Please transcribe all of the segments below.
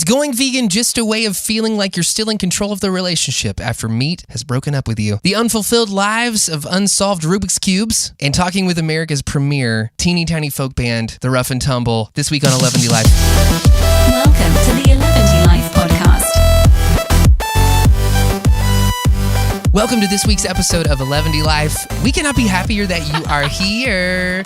Is going vegan just a way of feeling like you're still in control of the relationship after meat has broken up with you? The unfulfilled lives of unsolved Rubik's Cubes, and talking with America's premier teeny tiny folk band, the Rough and Tumble, this week on Eleventylife. Welcome to the Eleventylife podcast. Welcome to this week's episode of Eleventylife. We cannot be happier that you are here.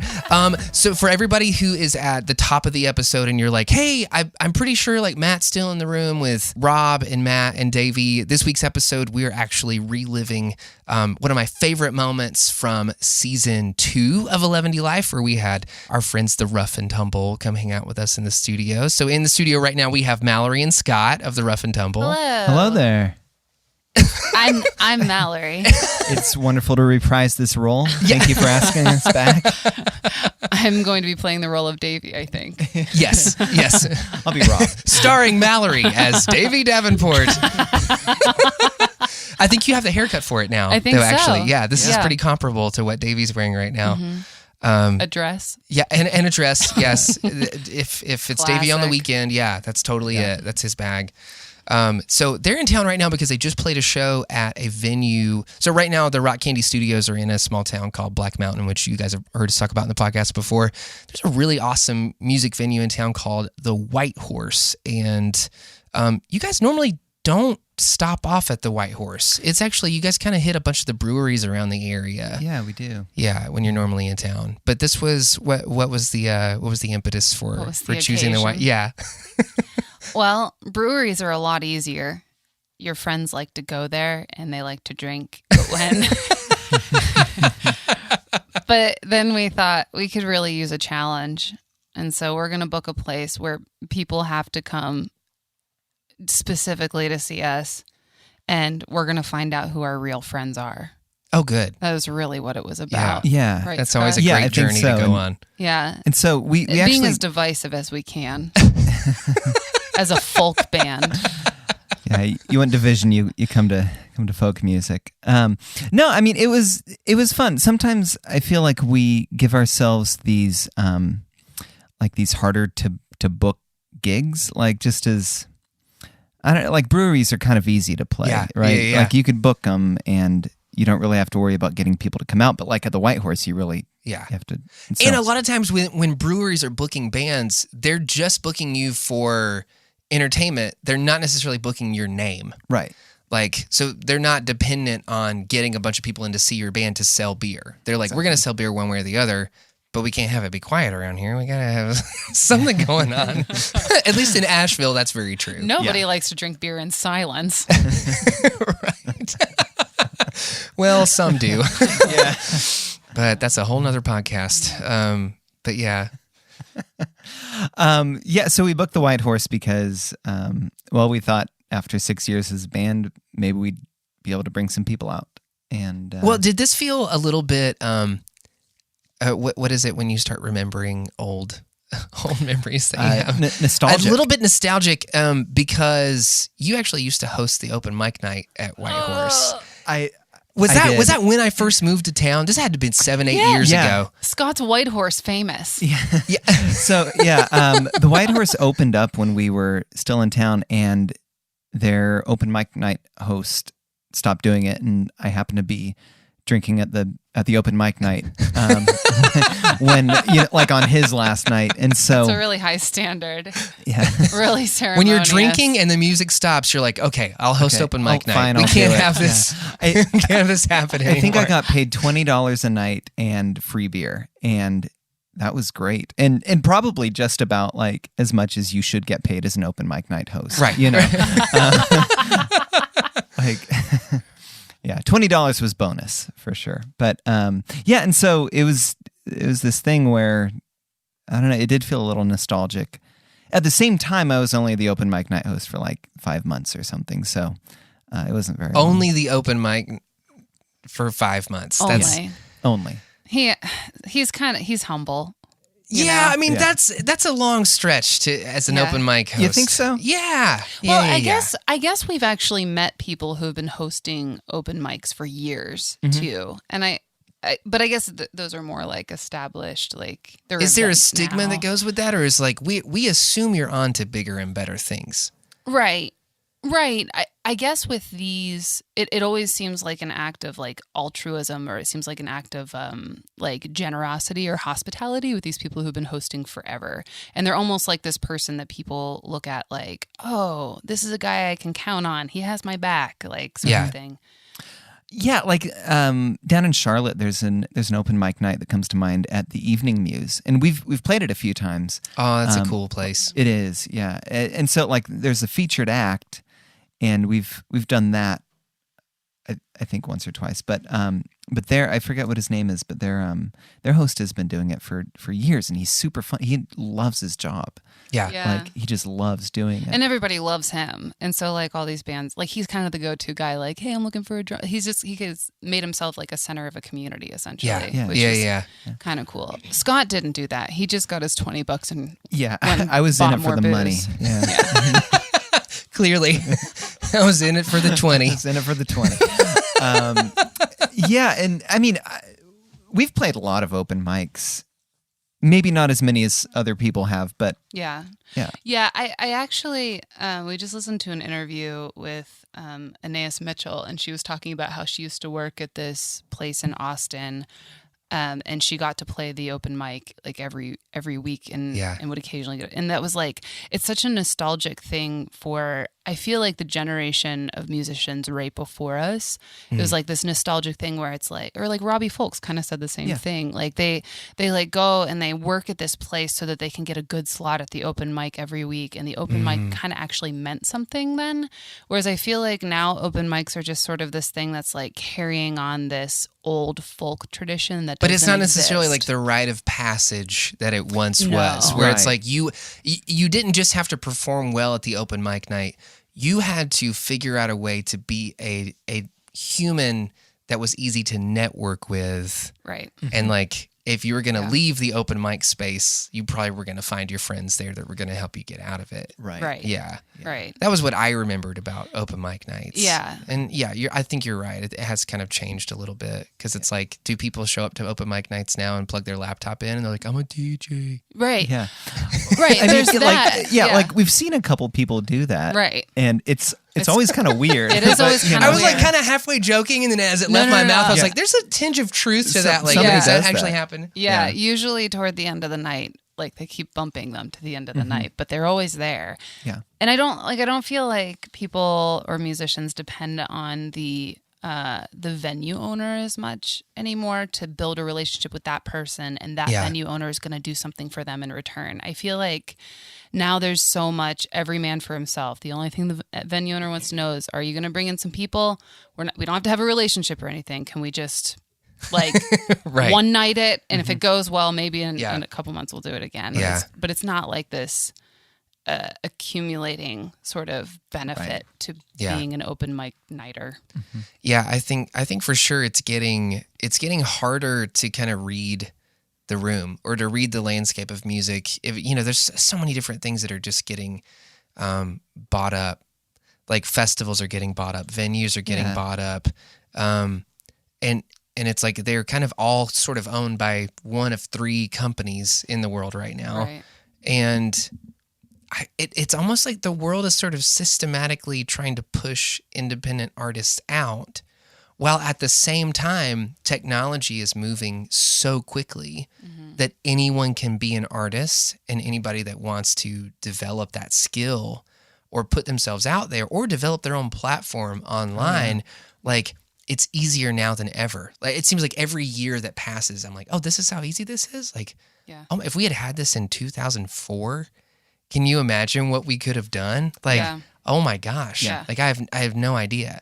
So for everybody who is at the top of the episode and you're like, hey, I'm pretty sure like Matt's still in the room with Rob and Matt and Davey. This week's episode, we are actually reliving one of my favorite moments from season 2 of Eleventylife, where we had our friends, the Rough and Tumble, come hang out with us in the studio. So in the studio right now, we have Mallory and Scott of the Rough and Tumble. Hello there. I'm Mallory. It's wonderful to reprise this role. Thank you for asking us back. I'm going to be playing the role of Davey, I think. Yes. I'll be Rob. Starring Mallory as Davey Davenport. I think you have the haircut for it now. I think so. Actually, yeah, this is pretty comparable to what Davey's wearing right now. Mm-hmm. A dress. Yeah, and a dress, yes. if it's Davey on the Classic. weekend, yeah, that's totally it. That's his bag. So they're in town right now because they just played a show at a venue. So right now, the Rock Candy Studios are in a small town called Black Mountain, which you guys have heard us talk about in the podcast before. There's a really awesome music venue in town called the White Horse. And you guys normally don't stop off at the White Horse. It's actually, you guys kind of hit a bunch of the breweries around the area. Yeah, we do. Yeah, when you're normally in town. But this was, what was the impetus for choosing the White? Yeah. Well, breweries are a lot easier. Your friends like to go there and they like to drink. But then we thought we could really use a challenge. And so we're going to book a place where people have to come specifically to see us. And we're going to find out who our real friends are. Oh, good. That was really what it was about. Yeah. Right, That's Scott? always a great journey to go on. Yeah. And so we Being actually... as divisive as we can. As a folk band. Yeah, you want division, you come to folk music. No, I mean it was fun. Sometimes I feel like we give ourselves these these harder to book gigs, like just as I don't know, like breweries are kind of easy to play, right? Yeah. Like you could book them and you don't really have to worry about getting people to come out. But like at the White Horse, you really have to. And a lot of times when breweries are booking bands, they're just booking you for entertainment. They're not necessarily booking your name. Right. Like, so they're not dependent on getting a bunch of people in to see your band to sell beer. They're like, we're going to sell beer one way or the other, but we can't have it be quiet around here. We got to have something going on. At least in Asheville, that's very true. Nobody likes to drink beer in silence. Right. Well, some do. Yeah. But that's a whole nother podcast. But yeah. So we booked the White Horse because, we thought after 6 years as a band, maybe we'd be able to bring some people out. And well, did this feel a little bit? What is it when you start remembering old memories that you have? Nostalgic. A little bit nostalgic, because you actually used to host the open mic night at White Horse. Was that when I first moved to town? This had to have been 7-8 years ago. Scott's White Horse famous. Yeah. So the White Horse opened up when we were still in town, and their open mic night host stopped doing it, and I happened to be drinking at the open mic night when on his last night, and so it's a really high standard. Yeah, really ceremonious. When you're drinking and the music stops, you're like, okay, I'll host open mic night. Fine, we I'll can't do it. have this. Yeah. Can't have this happen anymore. I think I got paid $20 a night and free beer, and that was great, and probably just about like as much as you should get paid as an open mic night host, right? Yeah, $20 was bonus for sure. But and so it was this thing where I don't know, it did feel a little nostalgic. At the same time, I was only the open mic night host for like 5 months or something, so it wasn't very only long. the open mic for 5 months. Only. Only. He's humble. Yeah, I mean that's a long stretch as an open mic host. You think so? Yeah. Well, I guess we've actually met people who have been hosting open mics for years too, and I guess those are more like established. Like, is there a stigma that goes with that, or is like we assume you're on to bigger and better things? Right. Right. I guess with these, it always seems like an act of like altruism, or it seems like an act of like generosity or hospitality with these people who've been hosting forever. And they're almost like this person that people look at like, oh, this is a guy I can count on. He has my back, like sort of thing. Yeah, like down in Charlotte, there's an open mic night that comes to mind at the Evening Muse, and we've played it a few times. Oh, that's a cool place. It is, yeah. And so like there's a featured act, and we've done that, I think once or twice. But there, I forget what his name is, but their host has been doing it for years, and he's super fun. He loves his job. Yeah. Like he just loves doing it. And everybody loves him. And so like all these bands, like he's kind of the go-to guy, like, hey, I'm looking for a drum. He has made himself like a center of a community essentially. Which is kind of cool. Scott didn't do that. He just got his $20 and I was in it for the booze. money. Yeah. Clearly, I was in it for the 20. I was in it for the 20. And I mean, we've played a lot of open mics. Maybe not as many as other people have, but Yeah. I actually, we just listened to an interview with Anais Mitchell, and she was talking about how she used to work at this place in Austin, and she got to play the open mic like every week, and would occasionally get it. And that was like, it's such a nostalgic thing for, I feel like the generation of musicians right before us. It was like this nostalgic thing where it's like, or like Robbie Folks kind of said the same thing. Like they like go and they work at this place so that they can get a good slot at the open mic every week. And the open mic kind of actually meant something then. Whereas I feel like now open mics are just sort of this thing that's like carrying on this old folk tradition that But it's not doesn't necessarily like exist. the rite of passage that it once No. was, where it's Right. like you didn't just have to perform well at the open mic night. You had to figure out a way to be a human that was easy to network with. Right. And like, if you were going to leave the open mic space, you probably were going to find your friends there that were going to help you get out of it. Right. Yeah. Right. That was what I remembered about open mic nights. Yeah. And I think you're right. It has kind of changed a little bit, because it's like, do people show up to open mic nights now and plug their laptop in and they're like, I'm a DJ? Right. yeah. Right. There's that. Like we've seen a couple people do that. Right. And it's always kind of weird. It is always but, you kinda I know, was like kind of halfway joking, and then as it left my mouth, I was like, there's a tinge of truth to that. Like, somebody does that does actually that. happen? Yeah, Yeah. usually toward the end of the night, like they keep bumping them to the end of the night, but they're always there. Yeah. And I don't feel like people or musicians depend on the venue owner as much anymore to build a relationship with that person, and that venue owner is going to do something for them in return. I feel like now there's so much every man for himself. The only thing the venue owner wants to know is, are you going to bring in some people? We don't have to have a relationship or anything. Can we just like Right. one night it, and if it goes well, maybe in Yeah. a couple months we'll do it again. Yeah. But it's not like this accumulating sort of benefit to being an open mic nighter. Yeah, I think for sure it's getting harder to kind of read the room or to read the landscape of music. If there's so many different things that are just getting bought up. Like festivals are getting bought up, venues are getting bought up, and it's like they're kind of all sort of owned by one of three companies in the world right now, Right. and it's almost like the world is sort of systematically trying to push independent artists out, while at the same time, technology is moving so quickly that anyone can be an artist, and anybody that wants to develop that skill or put themselves out there or develop their own platform online, like it's easier now than ever. Like it seems like every year that passes, I'm like, oh, this is how easy this is. Like, if we had this in 2004, can you imagine what we could have done? Like, oh my gosh. Yeah. Like I have no idea.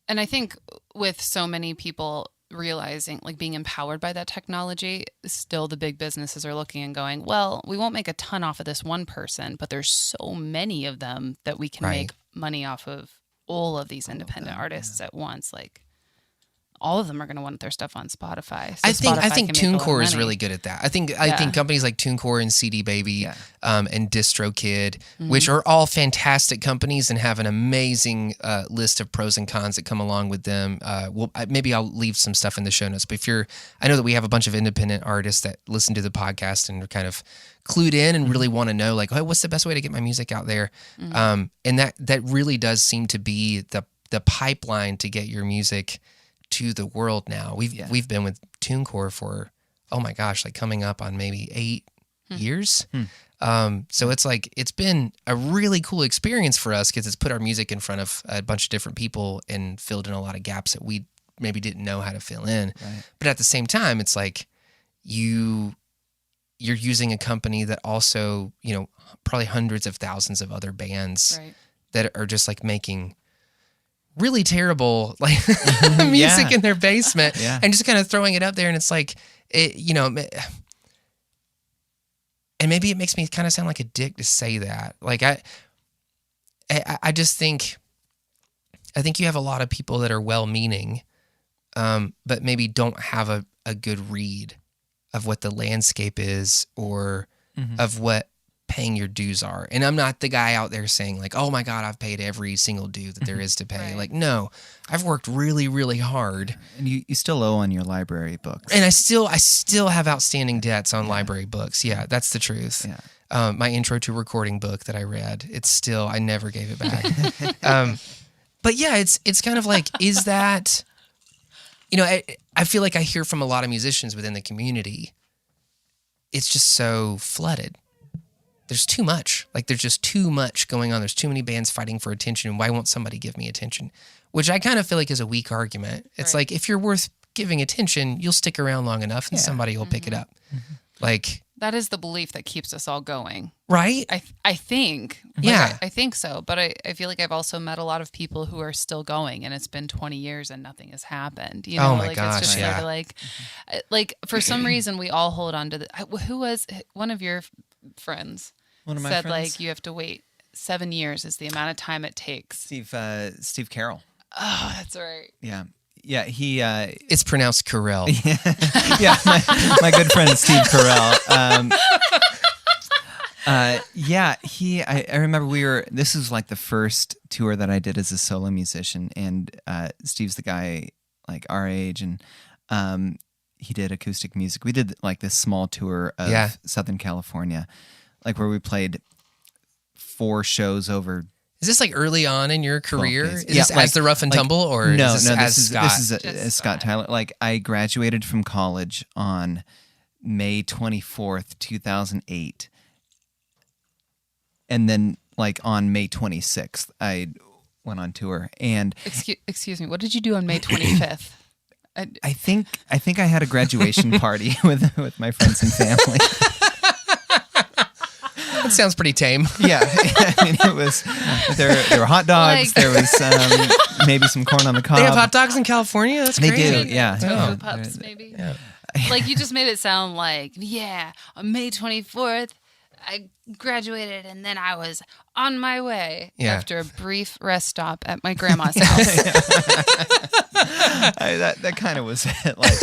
And I think with so many people realizing, like being empowered by that technology, still the big businesses are looking and going, well, we won't make a ton off of this one person, but there's so many of them that we can make money off of all of these independent artists at once. Like all of them are going to want their stuff on Spotify. So I think Spotify can make a lot of TuneCore is money. really good at that. I think companies like TuneCore and CD Baby and DistroKid, which are all fantastic companies and have an amazing list of pros and cons that come along with them. Maybe I'll leave some stuff in the show notes. But I know that we have a bunch of independent artists that listen to the podcast and are kind of clued in and really want to know, like, hey, what's the best way to get my music out there? And that really does seem to be the pipeline to get your music to the world now. We've been with TuneCore for, oh my gosh, like coming up on maybe 8 years. So it's been a really cool experience for us because it's put our music in front of a bunch of different people and filled in a lot of gaps that we maybe didn't know how to fill in. Right. But at the same time, it's like you're using a company that also, probably hundreds of thousands of other bands that are just like making really terrible like music in their basement and just kind of throwing it up there. And it's like, and maybe it makes me kind of sound like a dick to say that. Like I just think you have a lot of people that are well-meaning, but maybe don't have a good read of what the landscape is or of what paying your dues are. And I'm not the guy out there saying like, oh my God, I've paid every single due that there is to pay. Right. Like, no, I've worked really, really hard. And you still owe on your library books. And I still have outstanding debts on library books. Yeah, that's the truth. Yeah. My intro to recording book that I read, I never gave it back. But yeah, it's kind of like, is that, I feel like I hear from a lot of musicians within the community, it's just so flooded. There's too much. Like, there's just too much going on. There's too many bands fighting for attention. Why won't somebody give me attention? Which I kind of feel like is a weak argument. It's like, if you're worth giving attention, you'll stick around long enough and somebody will pick it up. Like, that is the belief that keeps us all going. Right? I think. Yeah. I think so. But I feel like I've also met a lot of people who are still going, and it's been 20 years and nothing has happened. Oh my gosh, it's just sort of like for some reason we all hold on to who was one of your friends? One of my said friends? like you have to wait 7 years is the amount of time it takes. Steve Carroll. Oh, that's right. Yeah. Yeah, he... it's pronounced Carell. Yeah, my good friend Steve Carell. I remember this was like the first tour that I did as a solo musician, and Steve's the guy like our age, and he did acoustic music. We did like this small tour of Southern California, like where we played 4 shows over. Is this like early on in your career? Is this like, as the Rough and Tumble, or no? is this as Scott? This is Scott Tyler. Like, I graduated from college on May 24th, 2008, and then like on May 26th, I went on tour. And excuse me, what did you do on May 25th? I think I had a graduation party with my friends and family. That sounds pretty tame. Yeah, I mean, it was there were hot dogs. There was maybe some corn on the cob. They have hot dogs in California. That's they crazy. do. Yeah, Tofu pups, maybe. Yeah. Like, you just made it sound like, on May 24th, I graduated and then I was on my way after a brief rest stop at my grandma's house. That kind of was it. Like,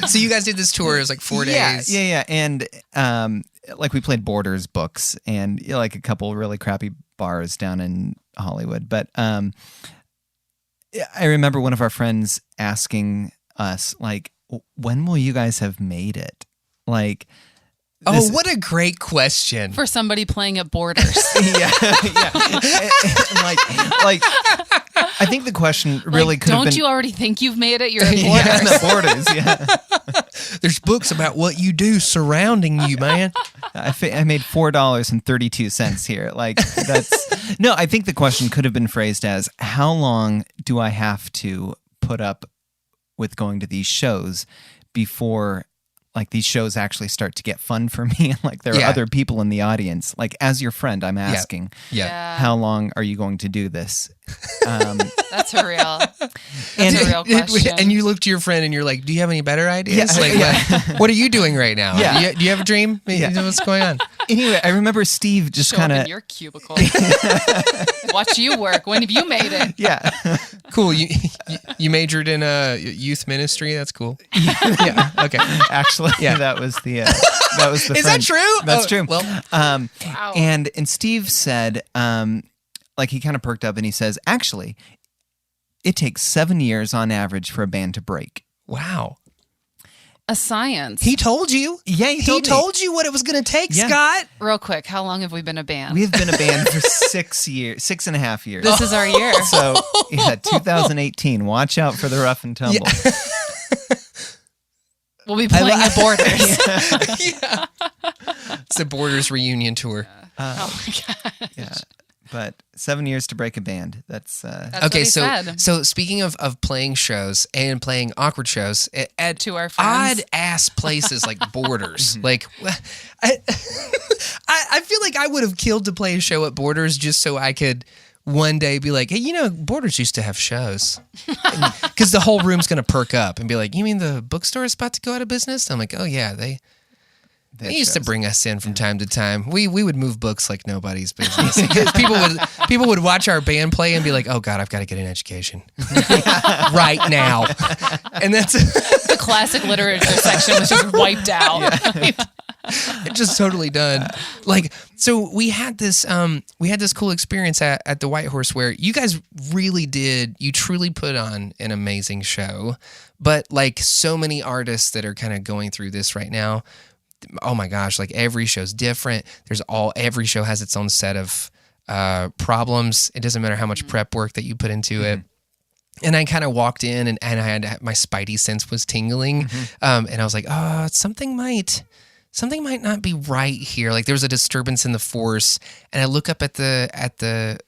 so you guys did this tour. It was like 4 days. Yeah. And like, we played Borders books and like a couple really crappy bars down in Hollywood. But I remember one of our friends asking us, like, when will you guys have made it? Like, what a great question for somebody playing at Borders. yeah. Like, I think the question really could have been. Don't you already think you've made it? You're at Borders. Yeah, I'm at Borders. Yeah. There's books about what you do surrounding you, man. I made $4.32 here. Like, that's no. I think the question could have been phrased as, how long do I have to put up with going to these shows before, like, these shows actually start to get fun for me? Like, there are other people in the audience. Like, as your friend, I'm asking, how long are you going to do this? That's a real, And- real question. And you look to your friend and you're like, do you have any better ideas? Yeah, Like, what are you doing right now? Yeah. Do you have a dream? Yeah. What's going on? Anyway, I remember Steve just Show up kind in of your cubicle. Watch you work. When have you made it? yeah. Cool. You majored in youth ministry. That's cool. Yeah. Okay. Actually, Yeah. that was the Is that friend. true? That's Oh, true. well- Wow. And Steve said, like he kind of perked up and he says, actually, it takes 7 years on average for a band to break. Wow. A science. He told you. Yeah, He told you what it was going to take, Yeah. Scott. Real quick, how long have we been a band? We've been a band for 6 years, 6.5 years. This is our year. So, yeah, 2018. Watch out for the rough and tumble. We'll be playing at Borders. Yeah. It's the Borders reunion tour. Oh my god. Yeah. But 7 years to break a band. That's That's Okay, what he so said. speaking of playing shows and playing awkward shows at To our odd friends. ass places like Borders, like I feel like I would have killed to play a show at Borders just so I could one day be like, hey, Borders used to have shows, because the whole room's gonna perk up and be like, you mean the bookstore is about to go out of business? I'm like, oh yeah, they used to bring us in from time to time. We would move books like nobody's business. people would watch our band play and be like, "Oh God, I've got to get an education right now." And that's The classic literature section was just wiped out. just totally done. Like, so we had this cool experience at the White Horse where you guys you truly put on an amazing show. But like so many artists that are kind of going through this right now, oh my gosh, like every show's different. Every show has its own set of problems. It doesn't matter how much prep work that you put into it. And I kind of walked in and I had my spidey sense was tingling. And I was like, oh, something might not be right here. Like there was a disturbance in the force. And I look up at the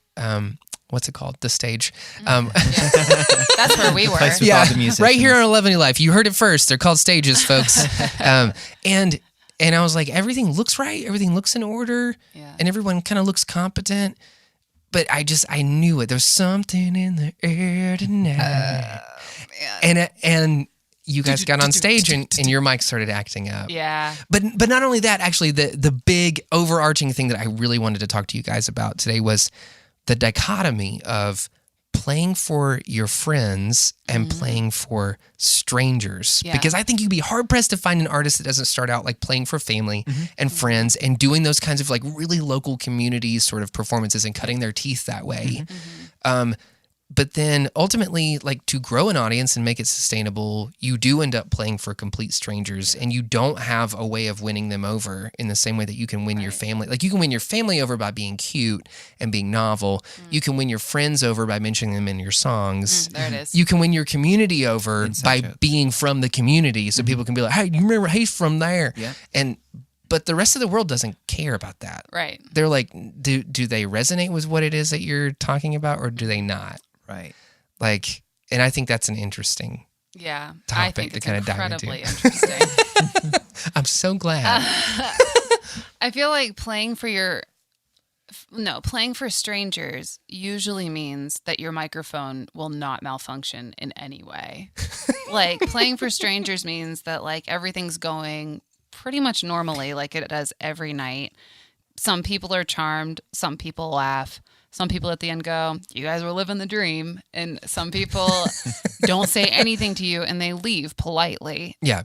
what's it called? The stage. That's where we were. place with all the musicians. Right here on Eleventylife. You heard it first. They're called stages, folks. And I was like, everything looks right. Everything looks in order. Yeah. And everyone kind of looks competent. But I knew it. There's something in the air tonight. And you guys got on stage and your mic started acting up. Yeah. But not only that, actually, the big overarching thing that I really wanted to talk to you guys about today was the dichotomy of playing for your friends and playing for strangers. Yeah. Because I think you'd be hard-pressed to find an artist that doesn't start out like playing for family and friends and doing those kinds of like really local community sort of performances and cutting their teeth that way. But then ultimately, like to grow an audience and make it sustainable, you do end up playing for complete strangers and you don't have a way of winning them over in the same way that you can win your family. Like you can win your family over by being cute and being novel. You can win your friends over by mentioning them in your songs. There it is. You can win your community over by Inside jokes. being from the community. So people can be like, hey, you remember he's from there. Yeah. But the rest of the world doesn't care about that. Right. They're like, do they resonate with what it is that you're talking about or do they not? Right. Like, and I think that's an interesting. Yeah. Topic I think to it's kinda dive into. incredibly interesting. I'm so glad. I feel like playing for strangers usually means that your microphone will not malfunction in any way. Like playing for strangers means that like everything's going pretty much normally like it does every night. Some people are charmed, some people laugh. Some people at the end go, you guys were living the dream. And some people don't say anything to you and they leave politely. Yeah.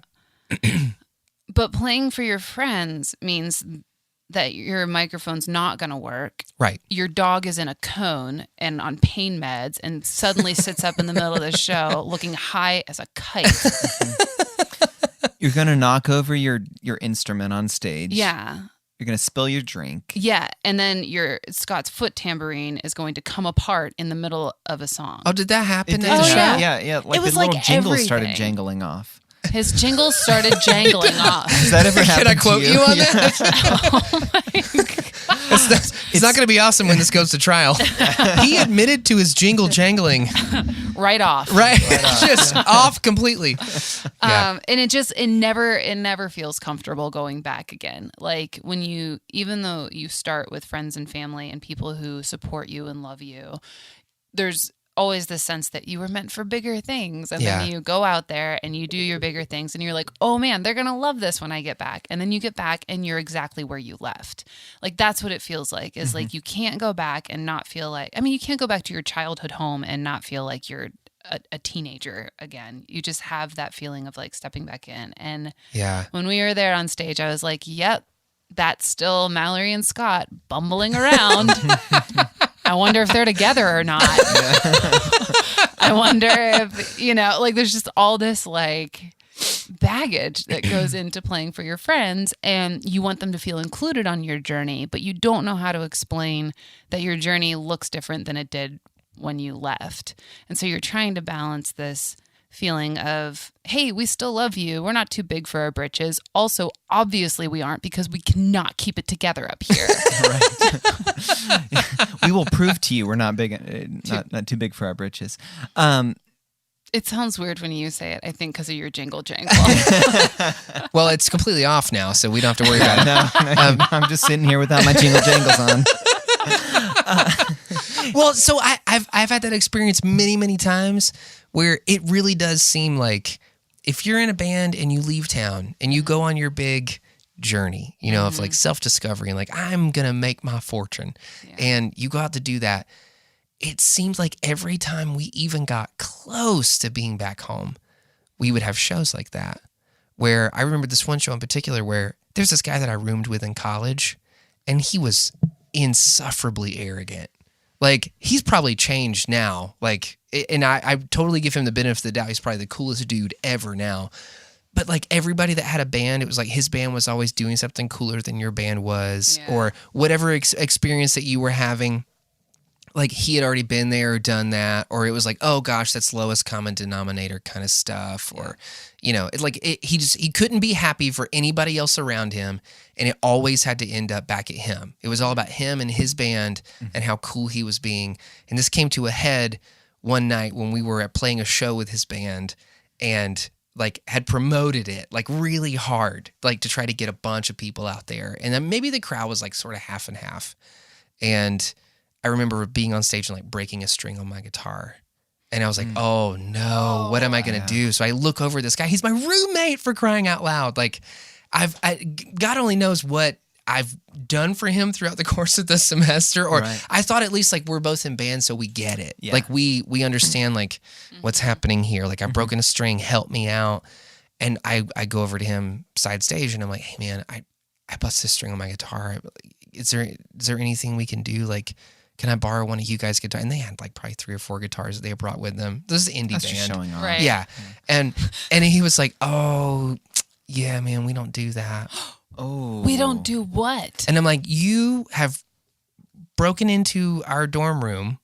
But playing for your friends means that your microphone's not going to work. Right. Your dog is in a cone and on pain meds and suddenly sits up in the middle of the show looking high as a kite. You're going to knock over your instrument on stage. Yeah. You're going to spill your drink. Yeah. And then Scott's foot tambourine is going to come apart in the middle of a song. Oh, did that happen It at did, the show? yeah. Like It was the little like jingles started everything. jangling off. His jingles started jangling off. Does that ever happen Can I quote to you on Yeah. that? It's not going to be awesome when this goes to trial. He admitted to his jingle jangling. Right off. Right. Just off completely. Yeah. And it never feels comfortable going back again. Like even though you start with friends and family and people who support you and love you, there's always the sense that you were meant for bigger things. And Yeah. then you go out there and you do your bigger things and you're like, oh man, they're going to love this when I get back. And then you get back and you're exactly where you left. Like, that's what it feels like, is like, you can't go back and not feel like, I mean, you can't go back to your childhood home and not feel like you're a teenager again. You just have that feeling of like stepping back in. And Yeah. when we were there on stage, I was like, yep, that's still Mallory and Scott bumbling around. I wonder if they're together or not. I wonder if, like, there's just all this like baggage that goes into playing for your friends, and you want them to feel included on your journey, but you don't know how to explain that your journey looks different than it did when you left. And so you're trying to balance this feeling of, hey, we still love you. We're not too big for our britches. Also, obviously we aren't, because we cannot keep it together up here. We will prove to you we're not big, not too big for our britches. It sounds weird when you say it, I think, because of your jingle jangle. Well, it's completely off now, so we don't have to worry about it. No, I'm just sitting here without my jingle jangles on. Well, so I've had that experience many, many times where it really does seem like if you're in a band and you leave town and you go on your big journey, of like self-discovery and like, I'm going to make my fortune, and you go out to do that, it seems like every time we even got close to being back home, we would have shows like that, where I remember this one show in particular where there's this guy that I roomed with in college, and he was insufferably arrogant. Like, he's probably changed now. Like, and I totally give him the benefit of the doubt. He's probably the coolest dude ever now. But like, everybody that had a band, it was like his band was always doing something cooler than your band was, or whatever experience that you were having. Like, he had already been there or done that, or it was like, oh gosh, that's lowest common denominator kind of stuff, or he couldn't be happy for anybody else around him, and it always had to end up back at him. It was all about him and his band and how cool he was being. And this came to a head one night when we were playing a show with his band, and like had promoted it like really hard, like to try to get a bunch of people out there, and then maybe the crowd was like sort of half and half, and I remember being on stage and like breaking a string on my guitar. And I was like, oh no, what am I going to do? So I look over at this guy. He's my roommate, for crying out loud. Like, God only knows what I've done for him throughout the course of the semester. Or I thought at least like we're both in band, so we get it. Yeah. Like we understand like what's happening here. Like, I've broken a string, help me out. And I go over to him side stage and I'm like, hey man, I bust this string on my guitar. Is there anything we can do? Like, can I borrow one of you guys' guitars? And they had like probably 3 or 4 guitars that they brought with them. This is an indie band. Just showing off. Right. Yeah. And he was like, oh, yeah, man, we don't do that. Oh. We don't do what? And I'm like, you have broken into our dorm room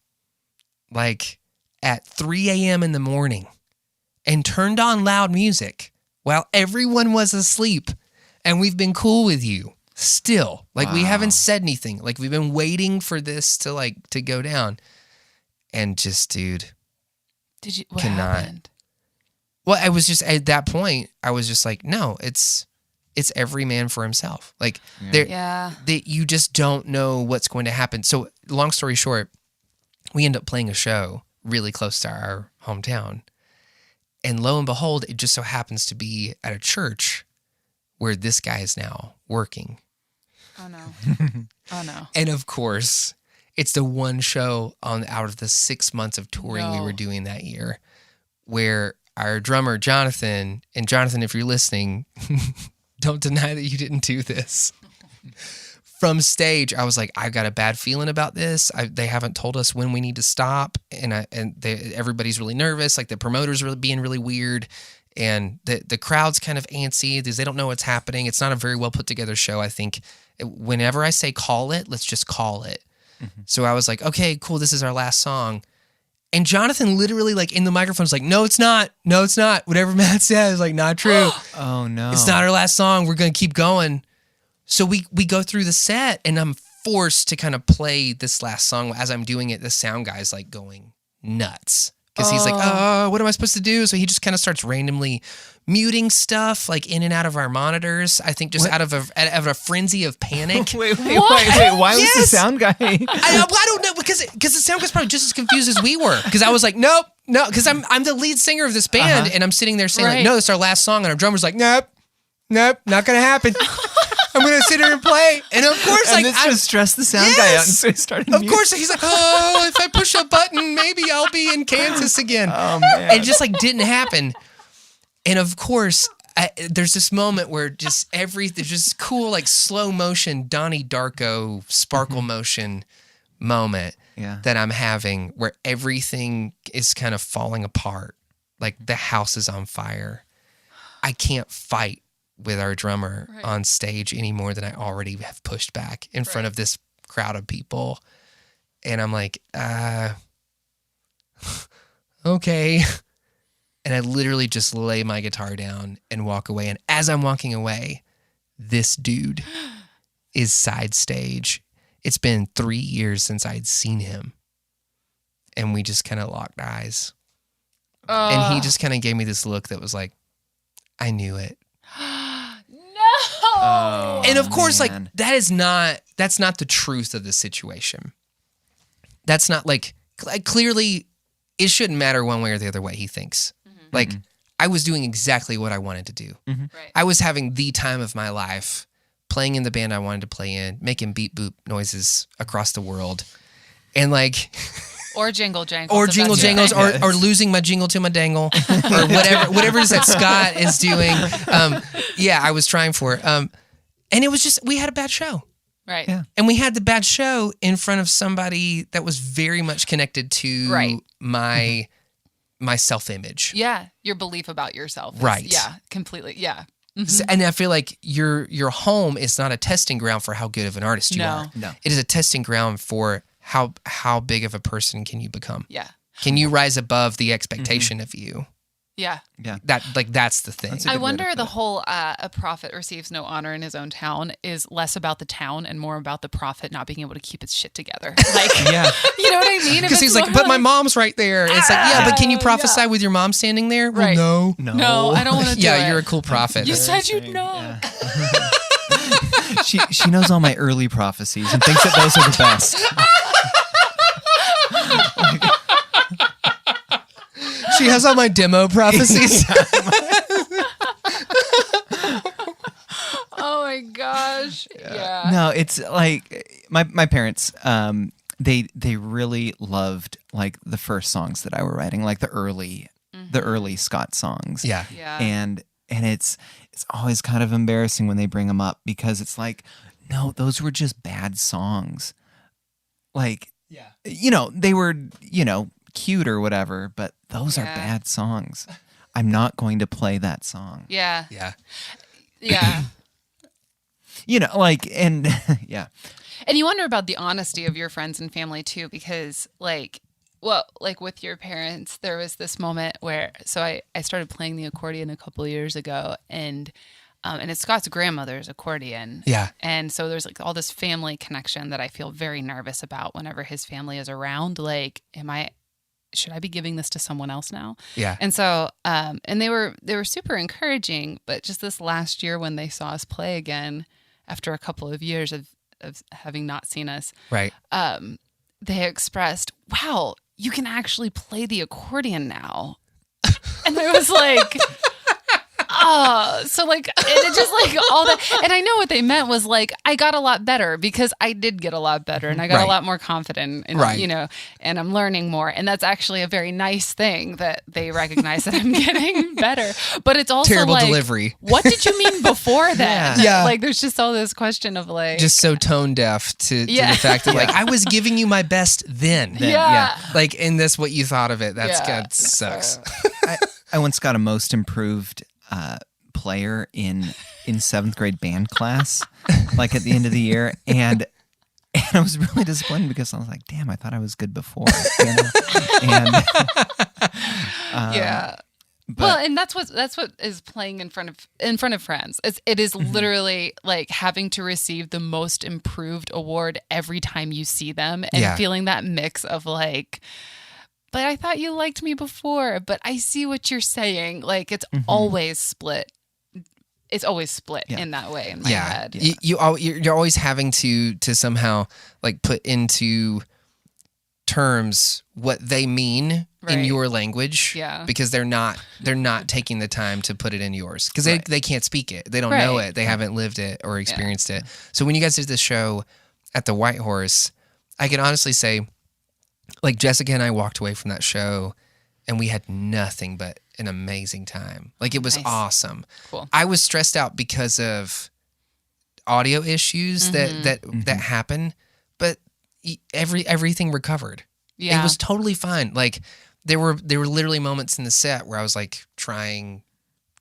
like at 3 a.m. in the morning and turned on loud music while everyone was asleep, and we've been cool with you. Still, like, we haven't said anything. Like, we've been waiting for this to go down, and just, dude, What happened? Well, I was just at that point. I was just like, no, it's every man for himself. Like, you just don't know what's going to happen. So, long story short, we end up playing a show really close to our hometown, and lo and behold, it just so happens to be at a church where this guy is now working. Oh no. Oh no. And of course, it's the one show out of the 6 months of touring we were doing that year where our drummer, Jonathan, and Jonathan, if you're listening, don't deny that you didn't do this. From stage, I was like, I've got a bad feeling about this. They haven't told us when we need to stop. And everybody's really nervous. Like, the promoter's really being really weird. And the crowd's kind of antsy because they don't know what's happening. It's not a very well put together show. I think whenever I say call it, let's just call it. Mm-hmm. So I was like, okay, cool. This is our last song. And Jonathan literally, like, in the microphone was like, no, it's not. No, it's not. Whatever Matt says, like, not true. Oh no. It's not our last song. We're going to keep going. So we go through the set, and I'm forced to kind of play this last song. As I'm doing it, the sound guy's like going nuts because he's like, oh, what am I supposed to do? So he just kind of starts randomly muting stuff like in and out of our monitors. I think just out of a frenzy of panic. Wait. Why was the sound guy? I don't know, because the sound guy's probably just as confused as we were. Because I was like, no, because I'm the lead singer of this band, and I'm sitting there saying like, no, it's our last song, and our drummer's like, nope, not gonna happen. I'm gonna sit here and play, and of course, and this just stressed the sound guy out, and so he started. Of course, he's like, oh, if I push a button, maybe I'll be in Kansas again. Oh man! It just like didn't happen. And of course, there's this moment where there's just cool like slow motion Donnie Darko sparkle motion moment that I'm having where everything is kind of falling apart, like the house is on fire. I can't fight with our drummer on stage any more than I already have pushed back in front of this crowd of people. And I'm like, okay. And I literally just lay my guitar down and walk away. And as I'm walking away, this dude is side stage. It's been 3 years since I'd seen him. And we just kind of locked eyes. And he just kind of gave me this look that was like, I knew it. No. And of course, like that's not the truth of the situation. That's not like clearly it shouldn't matter one way or the other way he thinks. Like I was doing exactly what I wanted to do. Right. I was having the time of my life, playing in the band I wanted to play in, making beep boop noises across the world. And like or jingle jangles. Or jingle jangles, or losing my jingle to my dangle, or whatever it is that Scott is doing. I was trying for it. And it was just, we had a bad show. Right. Yeah. And we had the bad show in front of somebody that was very much connected to my self-image. Yeah. Your belief about yourself. Right. Yeah. Completely. Yeah. And I feel like your home is not a testing ground for how good of an artist you are. No. It is a testing ground for how big of a person can you become? Yeah. Can you rise above the expectation of you? Yeah. Yeah. That's the thing. I wonder the whole a prophet receives no honor in his own town is less about the town and more about the prophet not being able to keep its shit together. Like, you know what I mean? Because he's like, but my mom's right there. It's like, yeah, but can you prophesy with your mom standing there? Right. Well, No, I don't want to do it. Yeah, you're a cool prophet. You said you'd know. Yeah. She knows all my early prophecies and thinks that those are the best. She has all my demo prophecies. Oh my gosh. Yeah. No, it's like my parents, they really loved like the first songs that I were writing, like the early Scott songs. Yeah. And it's always kind of embarrassing when they bring them up because it's like, no, those were just bad songs. Like, they were, cute or whatever, but those are bad songs. I'm not going to play that song. Yeah. Yeah. Yeah. And yeah. And you wonder about the honesty of your friends and family too, because like with your parents, there was this moment where, so I started playing the accordion a couple of years ago and it's Scott's grandmother's accordion. Yeah. And so there's like all this family connection that I feel very nervous about whenever his family is around. Like, should I be giving this to someone else now? Yeah. And so, and they were super encouraging, but just this last year when they saw us play again after a couple of years of having not seen us, Right. they expressed, wow, you can actually play the accordion now. And I was like, so like, and it just like all that. And I know what they meant was like, I got a lot better because I did get a lot better and I got a lot more confident and, and I'm learning more. And that's actually a very nice thing that they recognize that I'm getting better. But it's also terrible like, delivery. What did you mean before then? Yeah. Like there's just all this question of like. Just so tone deaf to the fact that like, I was giving you my best then. Like, and that's what you thought of it. That sucks. I once got a most improved player in 7th grade band class, like at the end of the year, and I was really disappointed because I was like, "Damn, I thought I was good before." And well, and that's what is playing in front of friends. It is literally like having to receive the most improved award every time you see them, and feeling that mix of like, but I thought you liked me before, but I see what you're saying. Like it's always split. It's always split in that way in my head. You're always having to somehow like put into terms what they mean in your language, because they're not taking the time to put it in yours, because they can't speak it, they don't know it, they haven't lived it or experienced it. So when you guys did this show at the White Horse, I can honestly say, like, Jessica and I walked away from that show and we had nothing but an amazing time. Like, it was awesome. Cool. I was stressed out because of audio issues that happen, but everything recovered. Yeah. It was totally fine. Like, there were literally moments in the set where I was like trying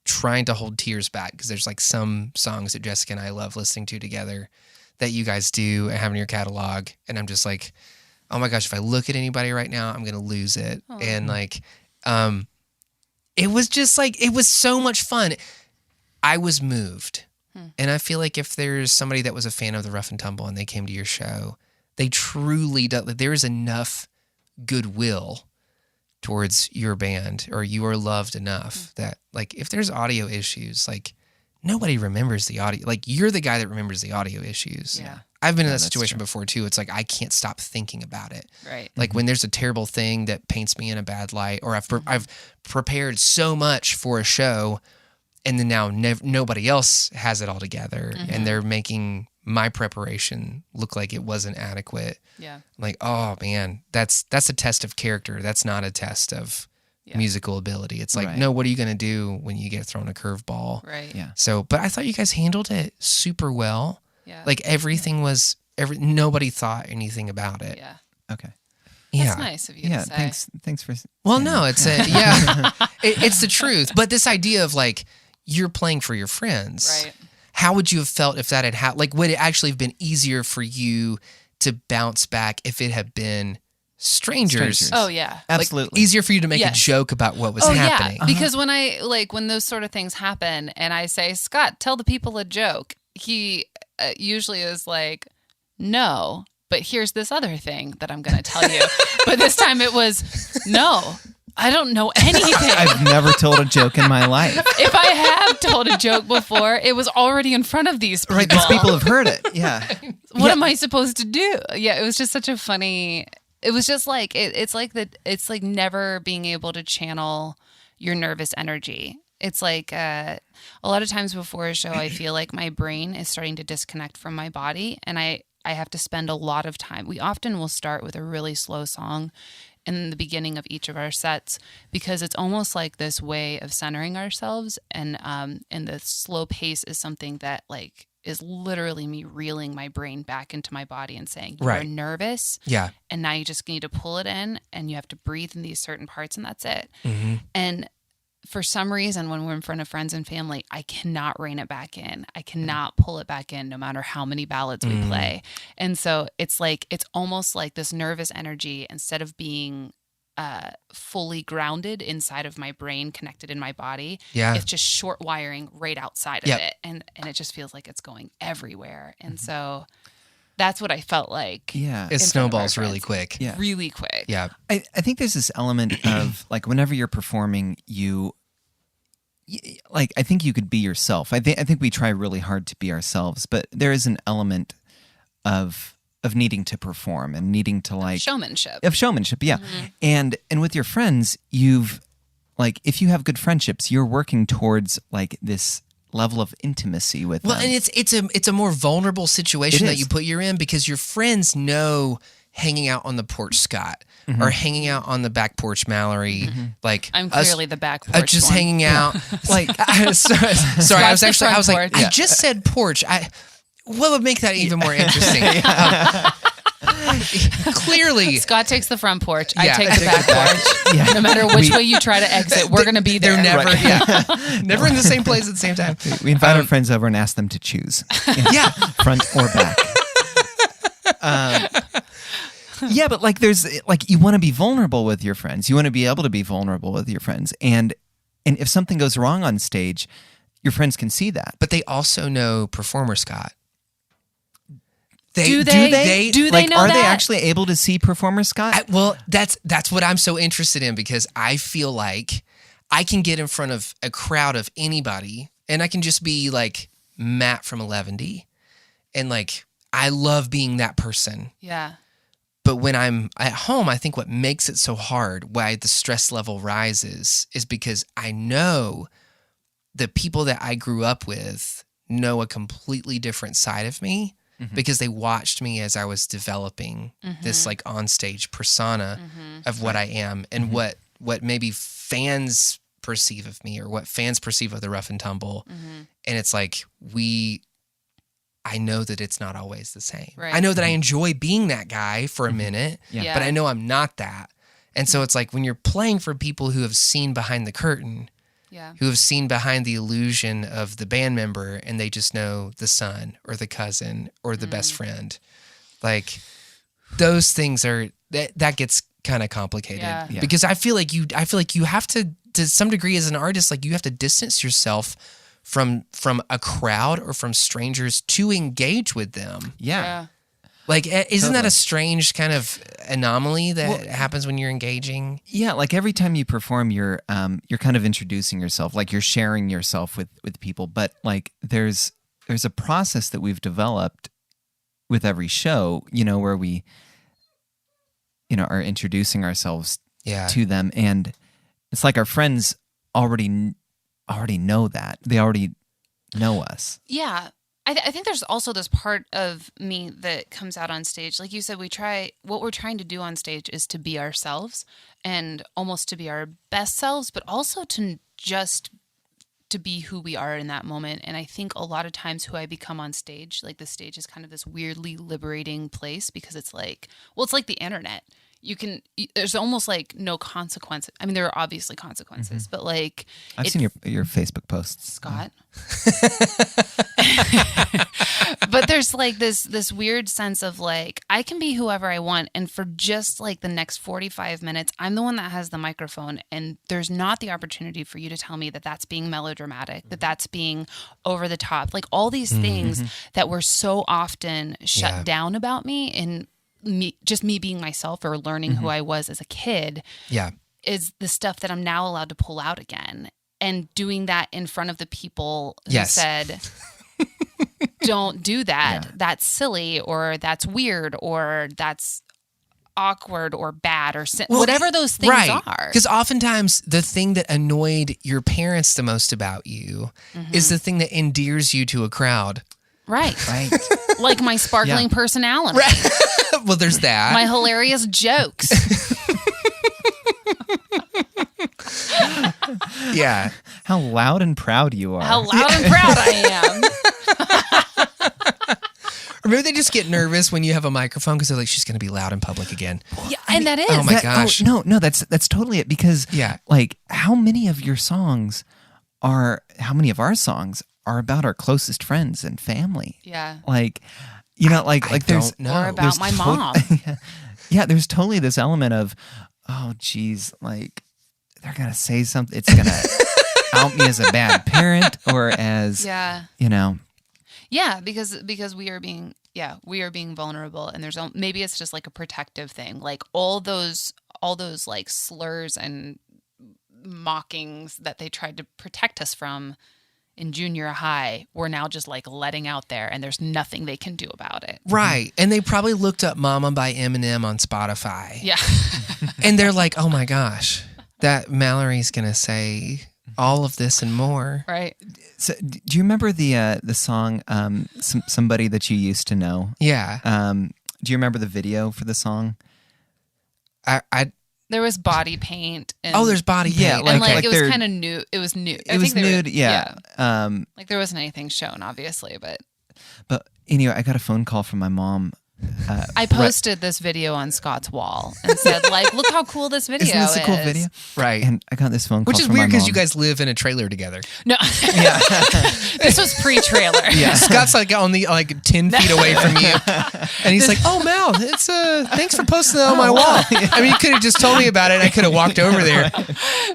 to hold tears back, because there's like some songs that Jessica and I love listening to together that you guys do and have in your catalog, and I'm just like, oh my gosh, if I look at anybody right now, I'm gonna lose it. Oh. And like, it was just like, it was so much fun. I was moved, and I feel like if there's somebody that was a fan of the Rough and Tumble and they came to your show, they truly do. There is enough goodwill towards your band, or you are loved enough that, like, if there's audio issues, like, nobody remembers the audio. Like, you're the guy that remembers the audio issues. Yeah. I've been in that situation before too. It's like, I can't stop thinking about it. Right. Like, when there's a terrible thing that paints me in a bad light, or I've prepared so much for a show, and then now nobody else has it all together, and they're making my preparation look like it wasn't adequate. Yeah. I'm like, oh man, that's a test of character. That's not a test of musical ability. It's like, no, what are you going to do when you get thrown a curveball? Right. Yeah. So, but I thought you guys handled it super well. Yeah. Like, everything was, nobody thought anything about it. Yeah. Okay. That's nice of you to say. Thanks for. Well, no, it's it's the truth. But this idea of, like, you're playing for your friends. Right. How would you have felt if that had happened? Like, would it actually have been easier for you to bounce back if it had been strangers? Oh yeah, absolutely. Like, easier for you to make a joke about what was happening. Yeah, because when when those sort of things happen, and I say, Scott, tell the people a joke, he usually is like, no, but here's this other thing that I'm going to tell you. But this time it was, no, I don't know anything. I've never told a joke in my life. If I have told a joke before, it was already in front of these people. Right, these people have heard it. Yeah. What am I supposed to do? Yeah, it was just such a funny. It was just like it's like never being able to channel your nervous energy. It's like a lot of times before a show, I feel like my brain is starting to disconnect from my body, and I have to spend a lot of time. We often will start with a really slow song in the beginning of each of our sets, because it's almost like this way of centering ourselves, and the slow pace is something that, like, is literally me reeling my brain back into my body and saying, you're nervous. Yeah. And now you just need to pull it in, and you have to breathe in these certain parts, and that's it. Mm-hmm. And for some reason, when we're in front of friends and family, I cannot rein it back in. I cannot pull it back in, no matter how many ballads we play. And so it's like, it's almost like this nervous energy, instead of being fully grounded inside of my brain, connected in my body, it's just short wiring right outside of it. And it just feels like it's going everywhere. And so that's what I felt like. Yeah. It snowballs really quick. Yeah. Really quick. Yeah. I think there's this element of, like, whenever you're performing, I think you could be yourself. I think we try really hard to be ourselves, but there is an element of needing to perform and needing to, like, showmanship. Yeah. And with your friends, you've, like, if you have good friendships, you're working towards, like, this level of intimacy with them. Well, and it's a more vulnerable situation that you put you in, because your friends know hanging out on the porch, Scott, or hanging out on the back porch, Mallory. Like, I'm clearly the back porch. Just one. hanging out. Like, sorry, I was like, I just said porch. What would make that even more interesting? Clearly, Scott takes the front porch. I take the back porch. Yeah. No matter which way you try to exit, we're going to be there. They're never, never in the same place at the same time. We invite our friends over and ask them to choose. Yeah, front or back. Yeah, but, like, there's, like, you want to be vulnerable with your friends. You want to be able to be vulnerable with your friends, and if something goes wrong on stage, your friends can see that. But they also know performer Scott. Do they like, know are that? they actually able to see performers, Scott? Well, that's what I'm so interested in, because I feel like I can get in front of a crowd of anybody and I can just be like Matt from Eleventy, and like I love being that person. Yeah. But when I'm at home, I think what makes it so hard, why the stress level rises, is because I know the people that I grew up with know a completely different side of me, because they watched me as I was developing this like onstage persona of what I am, and what maybe fans perceive of me, or what fans perceive of the Rough and Tumble. And it's like, I know that it's not always the same. Right. I know that I enjoy being that guy for a minute, Yeah. but I know I'm not that. And so it's like, when you're playing for people who have seen behind the curtain, Yeah. who have seen behind the illusion of the band member, and they just know the son or the cousin or the best friend, like those things are, that gets kind of complicated. Yeah. Because I feel like you have to some degree, as an artist, like you have to distance yourself from a crowd or from strangers to engage with them. Yeah. Like, isn't that Totally. a strange kind of anomaly that happens when you're engaging? Yeah, like every time you perform, you're kind of introducing yourself, like you're sharing yourself with people. But like there's a process that we've developed with every show, where we, are introducing ourselves to them, and it's like our friends already know that. They already know us. Yeah. I think there's also this part of me that comes out on stage. Like you said, what we're trying to do on stage is to be ourselves, and almost to be our best selves, but also to be who we are in that moment. And I think a lot of times who I become on stage, like the stage is kind of this weirdly liberating place, because it's like the internet. There's almost like no consequences. I mean, there are obviously consequences, but like I've seen your Facebook posts, Scott. But there's like this weird sense of like, I can be whoever I want, and for just like the next 45 minutes, I'm the one that has the microphone, and there's not the opportunity for you to tell me that that's being melodramatic, that that's being over the top, like all these things that were so often shut down about me, and me being myself, or learning who I was as a kid, is the stuff that I'm now allowed to pull out again, and doing that in front of the people who said, don't do that. Yeah. That's silly, or that's weird, or that's awkward, or bad, or whatever those things are. Because oftentimes the thing that annoyed your parents the most about you is the thing that endears you to a crowd. Right. Like my sparkling personality. Right. Well, there's that. My hilarious jokes. Yeah. How loud and proud you are. How loud and proud I am. Or maybe they just get nervous when you have a microphone, because they're like, she's going to be loud in public again. Yeah, and that is. Oh my gosh. No, that's totally it. Because like how many of our songs are about our closest friends and family? Yeah. Like, like there's or about my mom. Yeah, there's totally this element of, oh geez, like they're gonna say something. It's gonna out me as a bad parent, or as Yeah, because we are being vulnerable, and there's maybe it's just like a protective thing, like all those like slurs and mockings that they tried to protect us from in junior high, we're now just like letting out there, and there's nothing they can do about it. Right. And they probably looked up Mama by Eminem on Spotify. Yeah. And they're like, oh my gosh, that Mallory's going to say all of this and more. Right. So, do you remember the song Somebody That You Used to Know? Yeah. Do you remember the video for the song? There was body paint. And, there's body paint. Yeah, and it was kind of new. It was new. It was nude, yeah. Like there wasn't anything shown, obviously, but anyway, I got a phone call from my mom. I posted this video on Scott's wall and said, like, look how cool this video is. Isn't this a cool video? Right. And I got this phone call Which is from weird, my because mom. you guys live in a trailer together. No. Yeah. This was pre-trailer. Yeah. Scott's like only like 10 feet away from you. And he's like, oh, Mal, it's thanks for posting that on my wall. Yeah. I mean, you could have just told me about it, and I could have walked over there.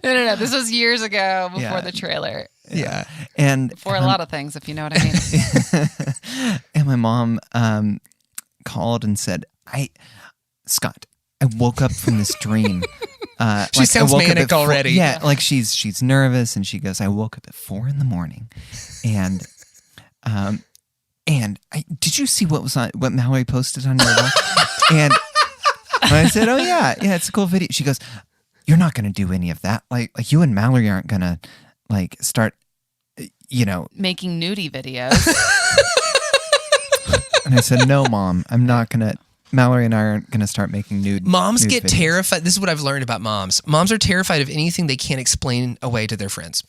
No. This was years ago before the trailer. Yeah. And for a lot of things, if you know what I mean. And my mom called and said, Scott, I woke up from this dream. She sounds manic already. Yeah, like she's nervous, and she goes, I woke up at 4 a.m. and did you see what Mallory posted on your wall? And I said, oh yeah, it's a cool video. She goes, you're not going to do any of that. Like you and Mallory aren't going to like start, making nudie videos. And I said, no, Mom, I'm not going to. Mallory and I aren't going to start making nude. Moms get videos. terrified. This is what I've learned about moms. Moms are terrified of anything they can't explain away to their friends.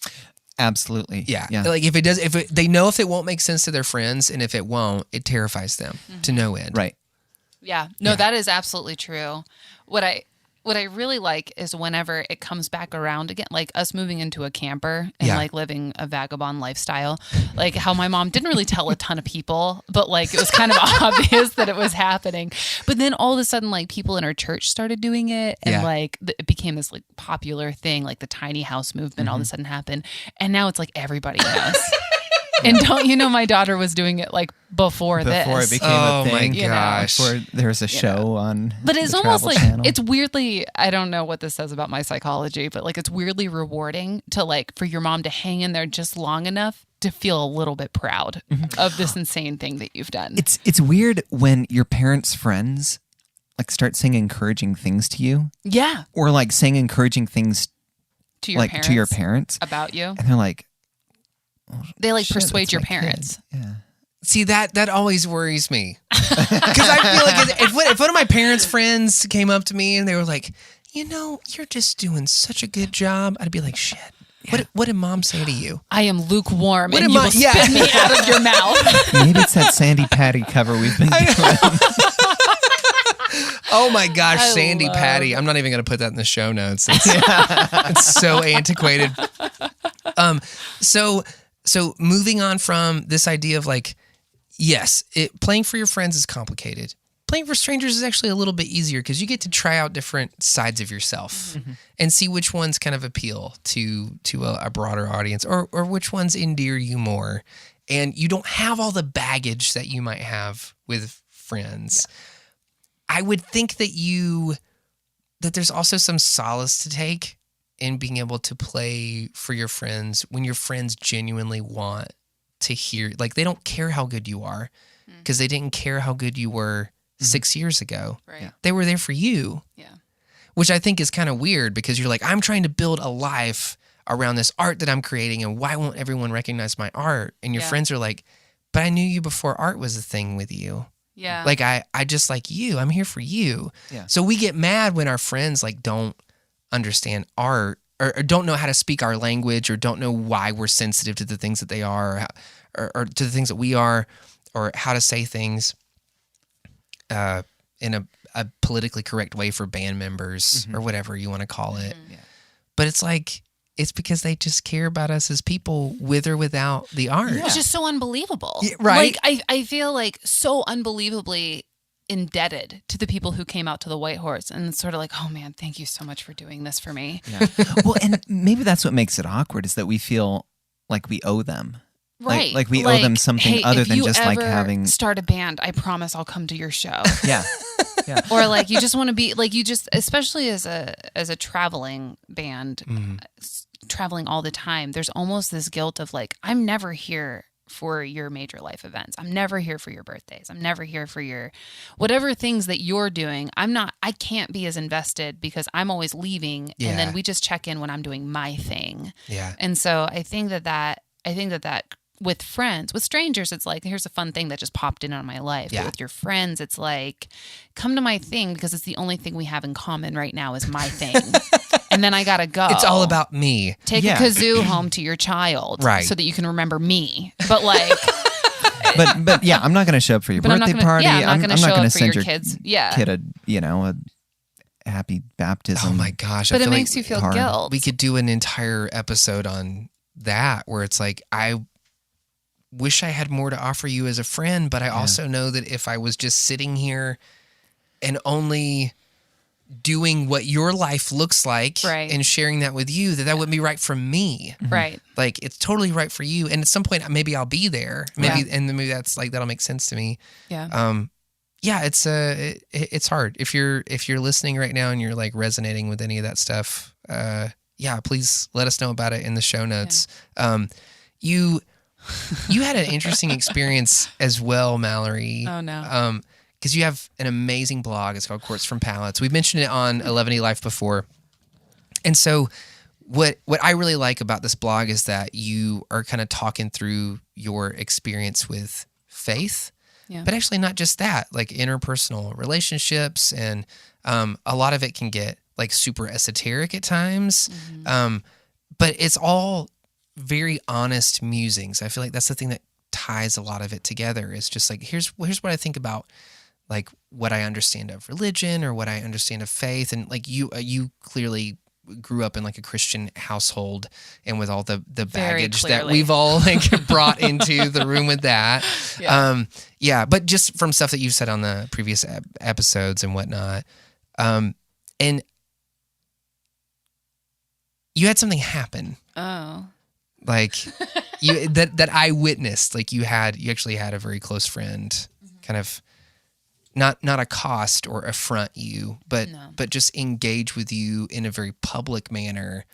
Absolutely. Yeah. Like they know if it won't make sense to their friends, and if it won't, it terrifies them to no end. Right. Yeah. No, that is absolutely true. What I really like is whenever it comes back around again, like us moving into a camper and like living a vagabond lifestyle, like how my mom didn't really tell a ton of people, but like it was kind of obvious that it was happening. But then all of a sudden, like people in our church started doing it, and like it became this like popular thing, like the tiny house movement all of a sudden happened. And now it's like everybody knows. And don't you know, my daughter was doing it like before this. Before it became a thing. My gosh. Before there was a show on But it's the almost Travel like, Channel. it's weirdly, I don't know what this says about my psychology, but like it's weirdly rewarding to like, for your mom to hang in there just long enough to feel a little bit proud of this insane thing that you've done. It's weird when your parents' friends like start saying encouraging things to you. Yeah. Or like saying encouraging things To your parents. to your parents. About you. And they're like, They like shit, persuade that's your my kid. parents. Yeah. See, that always worries me. Because I feel like if one of my parents' friends came up to me and they were like, you're just doing such a good job, I'd be like, shit. What did Mom say to you? I am lukewarm What and am you I- will spit me out of your mouth. Maybe it's that Sandy Patty cover we've been doing. Oh my gosh, I Sandy love- Patty. I'm not even going to put that in the show notes. It's so antiquated. So moving on from this idea of like, yes, playing for your friends is complicated. Playing for strangers is actually a little bit easier because you get to try out different sides of yourself and see which ones kind of appeal to a broader audience or which ones endear you more. And you don't have all the baggage that you might have with friends. Yeah. I would think that there's also some solace to take in being able to play for your friends when your friends genuinely want to hear, like they don't care how good you are because they didn't care how good you were 6 years ago. Right. Yeah. They were there for you. Yeah. Which I think is kind of weird because you're like, I'm trying to build a life around this art that I'm creating, and why won't everyone recognize my art? And your friends are like, but I knew you before art was a thing with you. Yeah. Like I just like you. I'm here for you. Yeah. So we get mad when our friends like don't understand art or don't know how to speak our language or don't know why we're sensitive to the things that they are or to the things that we are or how to say things in a politically correct way for band members or whatever you want to call it. Yeah. But it's like, it's because they just care about us as people with or without the art. Yeah. It's just so unbelievable. Yeah, right? Like, I feel like so unbelievably indebted to the people who came out to the White Horse and it's sort of like, oh man, thank you so much for doing this for me. Yeah. Well, and maybe that's what makes it awkward is that we feel like we owe them. Right. Like we owe them something hey, other if than you just like ever having. start a band, I promise I'll come to your show. Yeah. Yeah. Or like you just want to be like you just, especially as a traveling band, traveling all the time, there's almost this guilt of like, I'm never here for your major life events. I'm never here for your birthdays. I'm never here for your whatever things that you're doing. I can't be as invested because I'm always leaving. Yeah. And then we just check in when I'm doing my thing. Yeah. And so I think that with friends, with strangers, it's like, here's a fun thing that just popped in on my life. Yeah. But with your friends, it's like, come to my thing because it's the only thing we have in common right now is my thing. And then I got to go. It's all about me. Take a kazoo home to your child. Right. So that you can remember me. But like... but yeah, I'm not going to show up for your birthday party. Yeah, I'm not going to show up for send your kids. Yeah. kid a happy baptism. Oh my gosh. But I it feel makes like you feel hard. guilt. we could do an entire episode on that where it's like, I wish I had more to offer you as a friend, but I also know that if I was just sitting here and only doing what your life looks like and sharing that with you, that wouldn't be right for me. Right. Like it's totally right for you. And at some point, maybe I'll be there. Maybe, and then maybe that's like, that'll make sense to me. Yeah. yeah, it's hard. If you're listening right now and you're like resonating with any of that stuff, yeah, please let us know about it in the show notes. Yeah. You had an interesting experience as well, Mallory. Oh no. Because you have an amazing blog. It's called Quotes from Palettes. We've mentioned it on Eleventylife before. And so what I really like about this blog is that you are kind of talking through your experience with faith, but actually not just that, like interpersonal relationships. And a lot of it can get like super esoteric at times. But it's all very honest musings. I feel like that's the thing that ties a lot of it together. It's just like, here's what I think about like what I understand of religion or what I understand of faith. And like you clearly grew up in like a Christian household and with all the baggage that we've all like brought into the room with that. Yeah. But just from stuff that you've said on the previous episodes and whatnot. And you had something happen. Oh. Like you that I witnessed. Like you actually had a very close friend kind of not accost or affront you, but just engage with you in a very public manner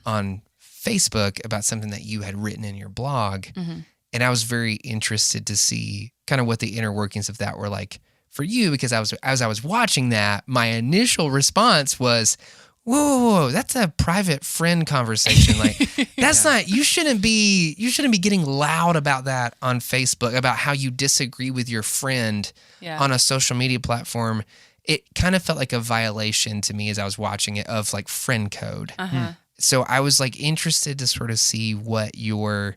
on Facebook about something that you had written in your blog. And I was very interested to see kind of what the inner workings of that were like for you, because as I was watching that, my initial response was, whoa, that's a private friend conversation. Like that's not, you shouldn't be getting loud about that on Facebook about how you disagree with your friend on a social media platform. It kind of felt like a violation to me as I was watching it of like friend code. So I was like interested to sort of see what your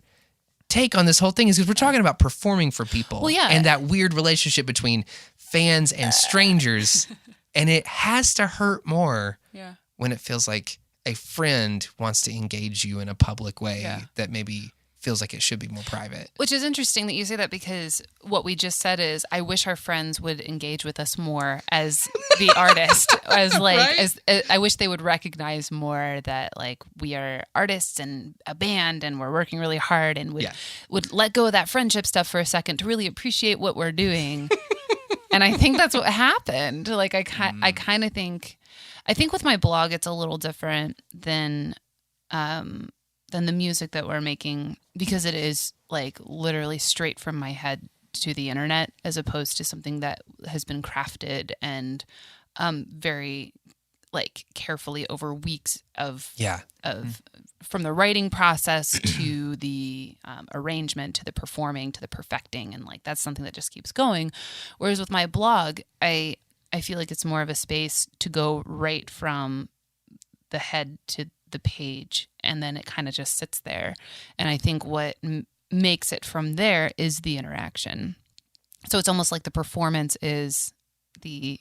take on this whole thing is, because we're talking about performing for people and that weird relationship between fans and strangers. And it has to hurt more when it feels like a friend wants to engage you in a public way that maybe feels like it should be more private. Which is interesting that you say that, because what we just said is, I wish our friends would engage with us more as the artist, as like, right? as I wish they would recognize more that like we are artists and a band and we're working really hard, and would let go of that friendship stuff for a second to really appreciate what we're doing. And I think that's what happened. Like I kind of think with my blog, it's a little different than the music that we're making, because it is like literally straight from my head to the internet, as opposed to something that has been crafted and very like carefully over weeks of from the writing process to the arrangement to the performing to the perfecting, and like that's something that just keeps going. Whereas with my blog, I feel like it's more of a space to go right from the head to the page, and then it kind of just sits there. And I think what makes it from there is the interaction. So it's almost like the performance is the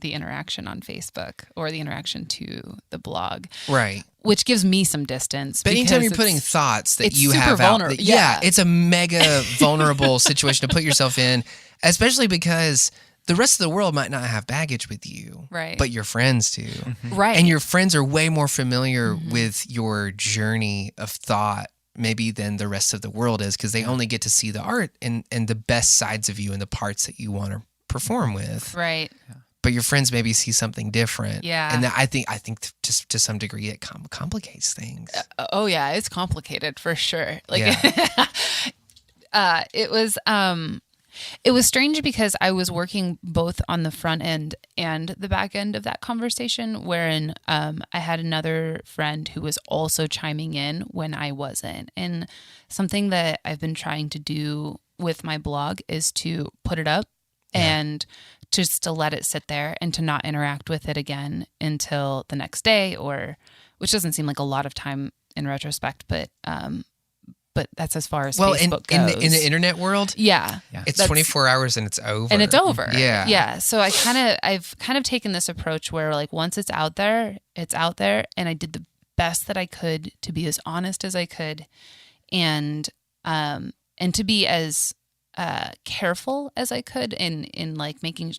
interaction on Facebook or the interaction to the blog. Right. Which gives me some distance. But anytime you're putting thoughts that you have out, it's a mega vulnerable situation to put yourself in, especially because the rest of the world might not have baggage with you, right? But your friends do, right? And your friends are way more familiar with your journey of thought, maybe than the rest of the world is, because they only get to see the art and the best sides of you and the parts that you want to perform with, right? But your friends maybe see something different, and that I think just to some degree it complicates things. Oh yeah, it's complicated for sure. Like, it was strange because I was working both on the front end and the back end of that conversation, wherein I had another friend who was also chiming in when I wasn't. And something that I've been trying to do with my blog is to put it up and just to let it sit there and to not interact with it again until the next day, which doesn't seem like a lot of time in retrospect, but that's as far as Facebook goes. In the internet world, it's 24 hours and it's over. And it's over. Yeah. So I've kind of taken this approach where like once it's out there, and I did the best that I could to be as honest as I could, and to be as careful as I could in like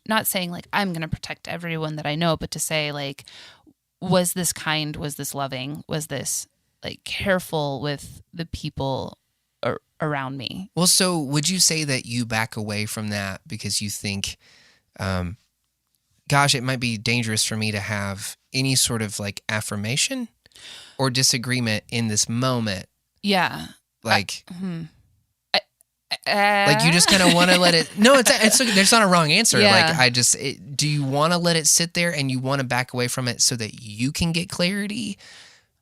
not saying like I'm going to protect everyone that I know, but to say like, was this kind? Was this loving? Was this like careful with the people around me? Well, so would you say that you back away from that because you think gosh, it might be dangerous for me to have any sort of like affirmation or disagreement in this moment. Yeah. Like, like you just kind of want to let it. No, it's there's not a wrong answer. Yeah. Like do you want to let it sit there and you want to back away from it so that you can get clarity?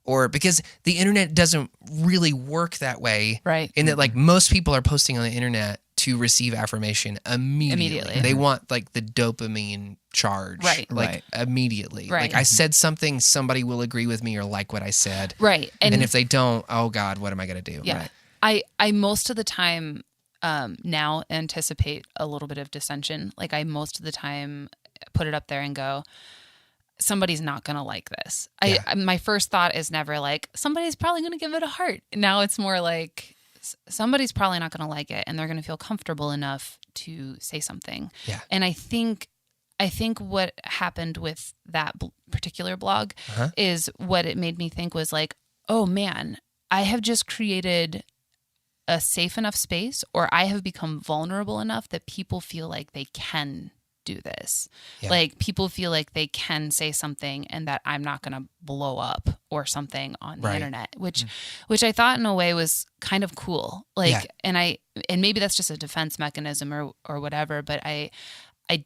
Or because the internet doesn't really work that way. Right. In that like most people are posting on the internet to receive affirmation immediately. They want like the dopamine charge. Right. Like immediately. Right. Like I said something, somebody will agree with me or like what I said. Right. And if they don't, oh God, what am I going to do? Yeah. Right. I most of the time now anticipate a little bit of dissension. Like I most of the time put it up there and go, somebody's not going to like this. My first thought is never like, somebody's probably going to give it a heart. Now it's more like, somebody's probably not going to like it and they're going to feel comfortable enough to say something. Yeah. And I think what happened with that particular blog is what it made me think was like, oh man, I have just created a safe enough space, or I have become vulnerable enough that people feel like they can do this. Yeah. Like people feel like they can say something and that I'm not going to blow up or something on the internet, which I thought in a way was kind of cool. Like, and maybe that's just a defense mechanism or whatever, but I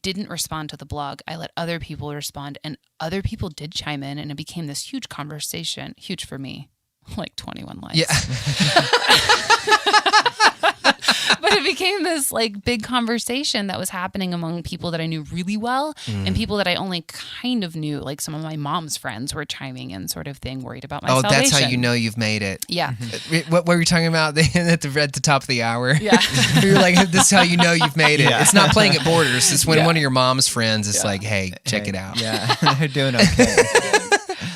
didn't respond to the blog. I let other people respond, and other people did chime in, and it became this huge conversation, huge for me, like 21 likes. Yeah. But it became this like big conversation that was happening among people that I knew really well and people that I only kind of knew. Like some of my mom's friends were chiming in, sort of thing, worried about my salvation. That's how you know you've made it. Yeah. What were you talking about at the top of the hour? Yeah. You're like, this is how you know you've made it. Yeah. It's not playing at Borders. It's when one of your mom's friends is like, hey, check it out. Yeah, they're doing okay.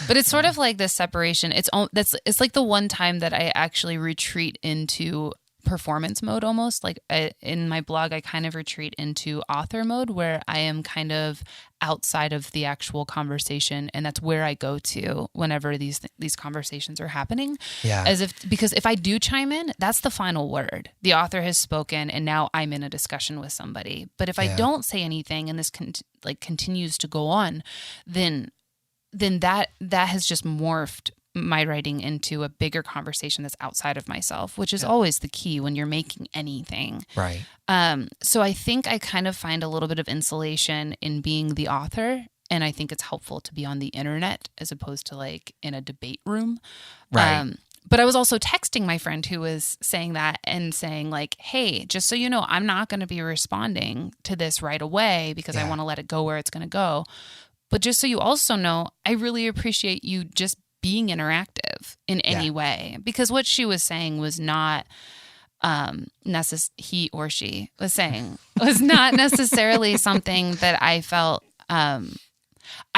But it's sort of like this separation. It's like the one time that I actually retreat into performance mode almost. Like in my blog, I kind of retreat into author mode where I am kind of outside of the actual conversation, and that's where I go to whenever these conversations are happening. Yeah. Because if I do chime in, that's the final word. The author has spoken, and now I'm in a discussion with somebody. But if I don't say anything and this continues to go on, then that has just morphed my writing into a bigger conversation that's outside of myself, which is always the key when you're making anything. Right. So I think I kind of find a little bit of insulation in being the author, and I think it's helpful to be on the internet as opposed to like in a debate room. Right. But I was also texting my friend who was saying that and saying like, hey, just so you know, I'm not going to be responding to this right away because I want to let it go where it's going to go. But just so you also know, I really appreciate you just being interactive in any way, because what she was saying was not he or she was saying was not necessarily something that I felt I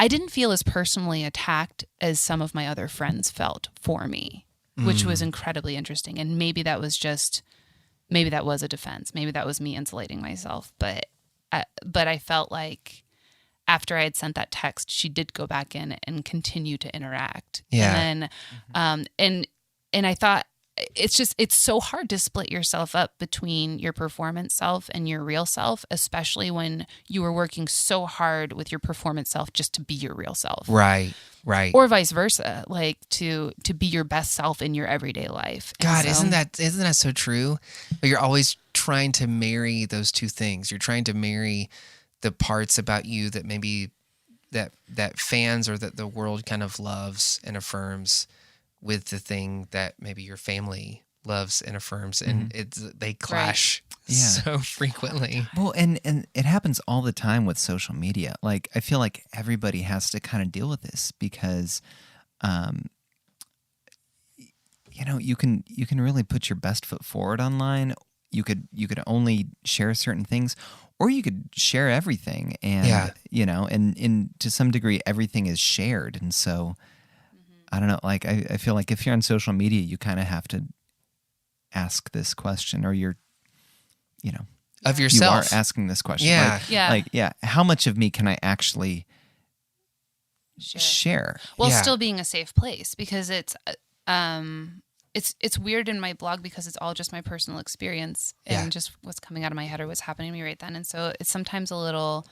didn't feel as personally attacked as some of my other friends felt for me, which was incredibly interesting. And maybe that was a defense. Maybe that was me insulating myself. But I felt like after I had sent that text, she did go back in and continue to interact. Yeah. And then, and I thought it's so hard to split yourself up between your performance self and your real self, especially when you were working so hard with your performance self just to be your real self. Right. Right. Or vice versa, like to be your best self in your everyday life. God, And so, isn't that so true? But you're always trying to marry those two things. You're trying to marry the parts about you that maybe that fans or that the world kind of loves and affirms with the thing that maybe your family loves and affirms, and they clash so frequently. Well, and it happens all the time with social media. Like I feel like everybody has to kind of deal with this because you can really put your best foot forward online. You could only share certain things, or you could share everything, and and to some degree everything is shared. And so I don't know, like I feel like if you're on social media, you kind of have to ask this question, or you're of yourself. You are asking this question. How much of me can I actually share? Well, still being a safe place, because it's weird in my blog because it's all just my personal experience and just what's coming out of my head or what's happening to me right then. And so it's sometimes a little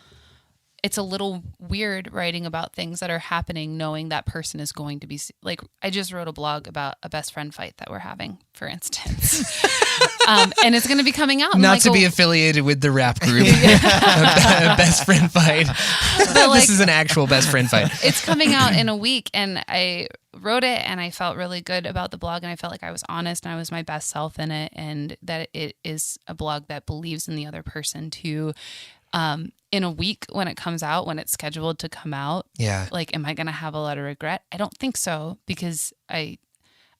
it's a little weird writing about things that are happening, knowing that person is going to be like, I just wrote a blog about a best friend fight that we're having, for instance. And it's going to be coming out. Not to be affiliated with the rap group. A best friend fight. This is an actual best friend fight. It's coming out in a week, and I wrote it and I felt really good about the blog, and I felt like I was honest and I was my best self in it, and that it is a blog that believes in the other person too. In a week when it comes out, when it's scheduled to come out, like, am I going to have a lot of regret? I don't think so, because I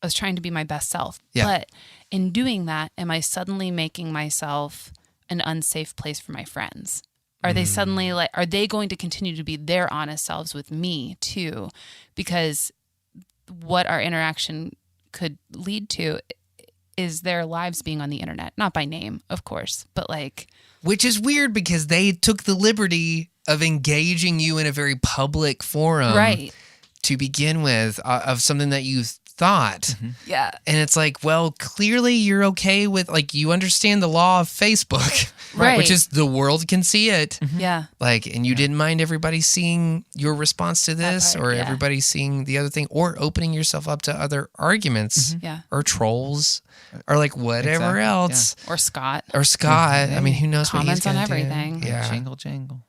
was trying to be my best self. But in doing that, am I suddenly making myself an unsafe place for my friends? Are they suddenly like, are they going to continue to be their honest selves with me too? Because what our interaction could lead to is their lives being on the internet, not by name, of course, but like... Which is weird, because they took the liberty of engaging you in a very public forum, right, to begin with, of something that you thought. Yeah. And it's like, well, clearly you're okay with, like, you understand the law of Facebook, right, which is the world can see it. Yeah. Like, and you didn't mind everybody seeing your response to this, or everybody seeing the other thing, or opening yourself up to other arguments, or trolls, or like whatever else. Or Scott. I mean, who knows Comments what he's on gonna everything. do. Yeah. Jangle.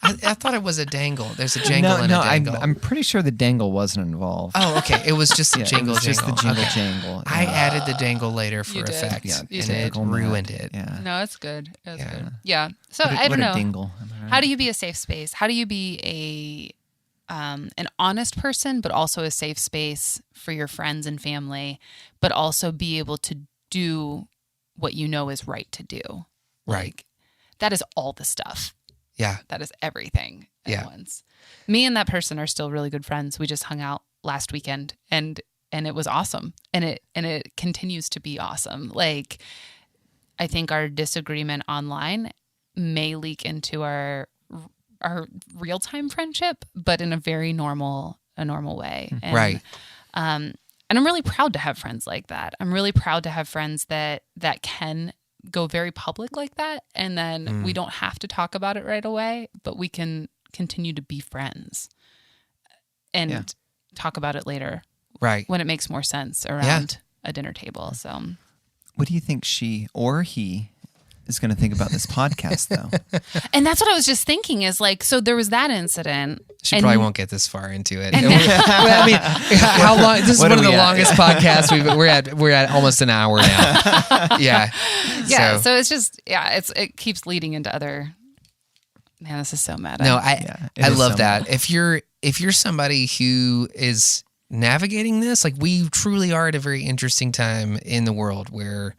I thought it was a dangle. There's a jangle and a dangle. I'm pretty sure the dangle wasn't involved. Oh, okay. It was just the jangle. Just the jangle. I added the dangle later for You did. effect, Yeah, and typical it Matt. ruined it. Yeah. No, it's good. It's Yeah. good. Yeah. So What I don't a know. dingle. Am I right? How do you be a safe space? How do you be an honest person, but also a safe space for your friends and family, but also be able to do what you know is right to do? Right. Like, that is all the stuff. Yeah. That is everything at once. Me and that person are still really good friends. We just hung out last weekend, and it was awesome. And it continues to be awesome. Like, I think our disagreement online may leak into our real-time friendship, but in a very normal way. And, Right. And I'm really proud to have friends like that. I'm really proud to have friends that can go very public like that, and then we don't have to talk about it right away, but we can continue to be friends and talk about it later, Right. when it makes more sense around a dinner table. So, What do you think she or he is going to think about this podcast, though? and that's what I was just thinking is like, so there was that incident. She and- probably won't get this far into it. Well, I mean, how long? This is What one are of the we at? longest podcasts we're at almost an hour now. Yeah. Yeah. So it's just, it keeps leading into other. Man, this is so meta. No, it I is love so that. meta. If you're somebody who is navigating this, like, we truly are at a very interesting time in the world where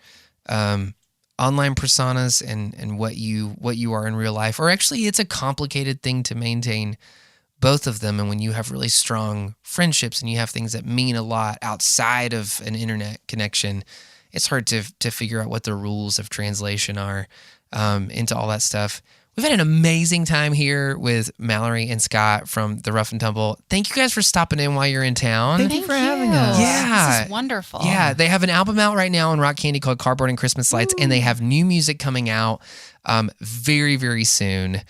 online personas and what you are in real life, or actually it's a complicated thing to maintain both of them. And when you have really strong friendships and you have things that mean a lot outside of an internet connection, it's hard to figure out what the rules of translation are into all that stuff. We've had an amazing time here with Mallory and Scott from the Rough and Tumble. Thank you guys for stopping in while you're in town. Thank you for having us. Yeah. This is wonderful. Yeah, they have an album out right now on Rock Candy called Cardboard and Christmas Lights, and they have new music coming out very, very soon,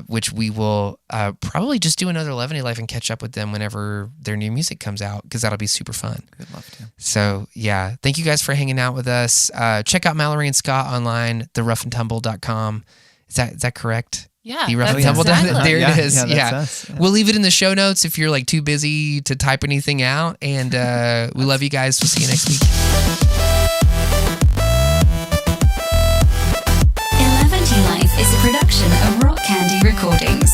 which we will probably just do another Eleventylife and catch up with them whenever their new music comes out, because that'll be super fun. Good luck to. So, yeah, thank you guys for hanging out with us. Check out Mallory and Scott online, theroughandtumble.com. Is that correct? Yeah. The Rough and that's Tumble. exactly. There it is. Yeah, Yeah. that's us. Yeah. We'll leave it in the show notes if you're like too busy to type anything out. And we love you guys. We'll see you next week. Eleventylife is a production of Rock Candy Recordings.